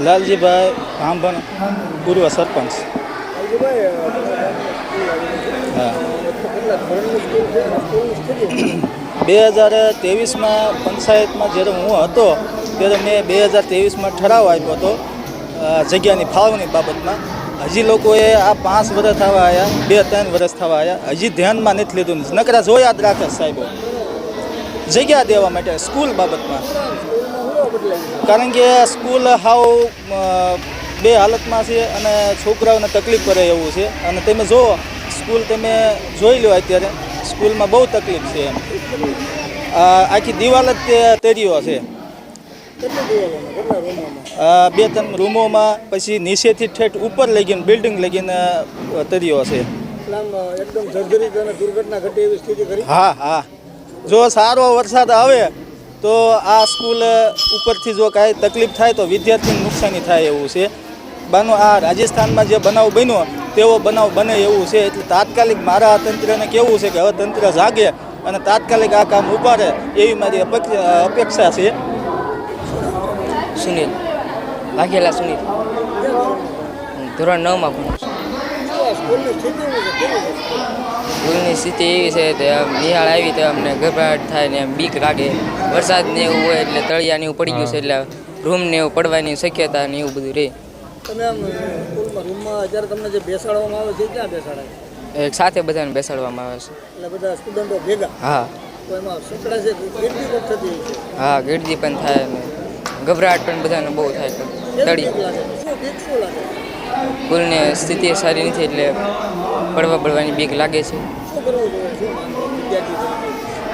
લાલજીભાઈ ભાંભણ, પૂર્વ સરપંચ. હા, 2023માં પંચાયતમાં જ્યારે હું હતો ત્યારે મેં 2023માં ઠરાવ આપ્યો હતો જગ્યાની ફાળવણી બાબતમાં. હજી લોકોએ આ 5 વર્ષ થવા આવ્યા, 2-3 વર્ષ થવા આવ્યા, હજી ધ્યાનમાં નથી લીધું. નકરા જોયા જ રાખે સાહેબો જગ્યા દેવા માટે સ્કૂલ બાબતમાં. કારણ કે સ્કૂલ હાવ બે હાલતમાં છે અને છોકરાઓને તકલીફ પડે એવું છે. અને તમે જુઓ સ્કૂલ તમે જોઈ લો, અત્યારે સ્કૂલમાં બહુ તકલીફ છે એમ. આખી દિવાલ જ તળિયો છે. 2-3 રૂમોમાં, પછી નીચેથી ઠેઠ ઉપર લઈ ગઈને બિલ્ડિંગ લઈ ગઈને તળિયો છે. હા હા, જો સારો વરસાદ આવે તો આ સ્કૂલ ઉપરથી જો કાંઈ તકલીફ થાય તો વિદ્યાર્થીને નુકસાની થાય એવું છે. બાનું આ રાજસ્થાનમાં જે બનાવ બન્યો તેવો બનાવ બને એવું છે. એટલે તાત્કાલિક મારા તંત્રને કહેવું છે કે હવે તંત્ર જાગે અને તાત્કાલિક આ કામ ઉપાડે એવી મારી અપેક્ષા છે. સુનિલ વાઘેલા સુનિલ, ધોરણ 9માં ભણું છું. સ્કૂલની સ્થિતિ એવી છે કે નિહાળ આવી તો અમને ગભરાટ થાય ને બીક લાગે. વરસાદ ને એવું હોય એટલે તળિયા ને એવું પડી ગયું છે એટલે રૂમ ને એવું પડવાની શક્યતા ને એવું બધું રહે. તમે આમ સ્કૂલમાં રૂમમાં અત્યારે તમને જે બેસાડવામાં આવે છે ક્યાં બેસાડાય? એક સાથે બધાને બેસાડવામાં આવે છે. એટલે બધા સ્ટુડન્ટો ભેગા? હા. તો એમાં સકડા છે, ગીર્દી પણ થતી હોય છે? હા, ગીર્દી પણ થાય ને ગભરાટ પણ બધાને બહુ થાય. તળી સ્કૂલની સ્થિતિ સારી નથી એટલે પડવાની બીક લાગે છે.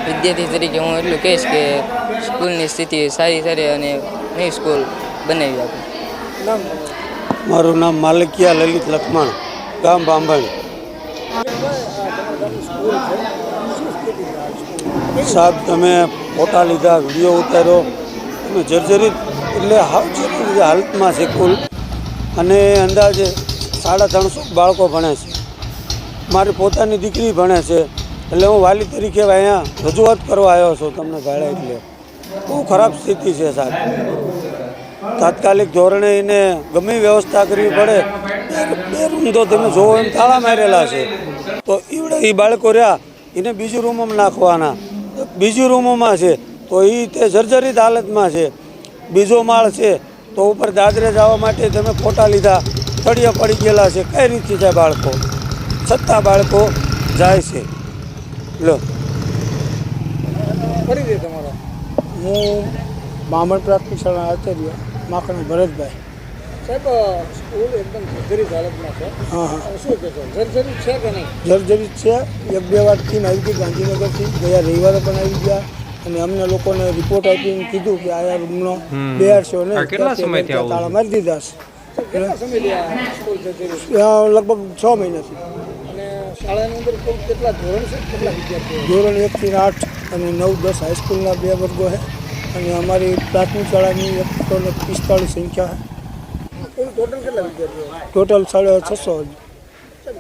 વિદ્યાર્થી તરીકે હું એટલું કહીશ કે સ્કૂલની સ્થિતિ સારી કરે અને નવી સ્કૂલ બનાવી આપે. મારું નામ માલિકિયા લલિત લખમણ, ગામ ભાંભણ. સાહેબ તમે ફોટા લીધા, વિડીયો ઉતાર્યો, તમે જર્જરિત એટલે જર્જરિત હાલતમાં છે સ્કૂલ. અને અંદાજે 350 બાળકો ભણે છે. મારી પોતાની દીકરી ભણે છે. એટલે હું વાલી તરીકે અહીંયા રજૂઆત કરવા આવ્યો છું તમને ભાડે. એટલે બહુ ખરાબ સ્થિતિ છે સાહેબ. તાત્કાલિક ધોરણે એને ગમે વ્યવસ્થા કરવી પડે. 2 રૂમ તો તમે જોવો એમ તાળા મારેલા છે. તો એ બાળકો રહ્યા એને બીજી રૂમમાં નાખવાના, બીજી રૂમોમાં છે તો એ તે જર્જરિત હાલતમાં છે. બીજો માળ છે તો ઉપર દાદરે જવા માટે તમે ફોટા લીધા, તળિયા પડી ગયેલા છે. કઈ રીતથી જાય બાળકો? છતાં બાળકો જાય છે. લો ફરી તમારા હું બામણ પ્રાથમિક શાળા આચાર્ય માખણ ભરતભાઈ. સાહેબ સ્કૂલ એકદમ જર્જરિત હાલતમાં છે. હા હા, શું કહેશો, જર્જરિત છે કે નહીં? જર્જરિત છે. 1-2 વાર ટીમ આવી ગઈ ગાંધીનગરથી, ગયા રવિવારે પણ આવી ગયા. અને અમને લોકોને રિપોર્ટ આપીને કીધું કે આ રૂમનો બેહાડશો ને તાળા મારી દીધા છે. કેટલા સમયથી આ સ્કૂલ જર્જરિત? લગભગ 6 મહિનાથી. અને શાળાની અંદર કુલ કેટલા ધોરણ છે, કેટલા વિદ્યાર્થીઓ? ધોરણ 1 થી 8 અને 9-10 હાઈસ્કૂલના 2 વર્ગો છે. અને અમારી પ્રાથમિક શાળાની 145 સંખ્યા છે. કુલ ટોટલ કેટલા વિદ્યાર્થીઓ? ટોટલ 650.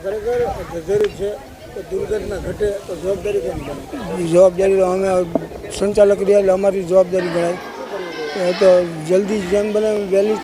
ખરેખર જર્જરિત છે તો દુર્ઘટના ઘટે તો જવાબદારી કેમ બને? જવાબદારી અમે સંચાલક રહ્યા એટલે અમારી જવાબદારી ગણાય. તો જલ્દી જેમ બને વહેલી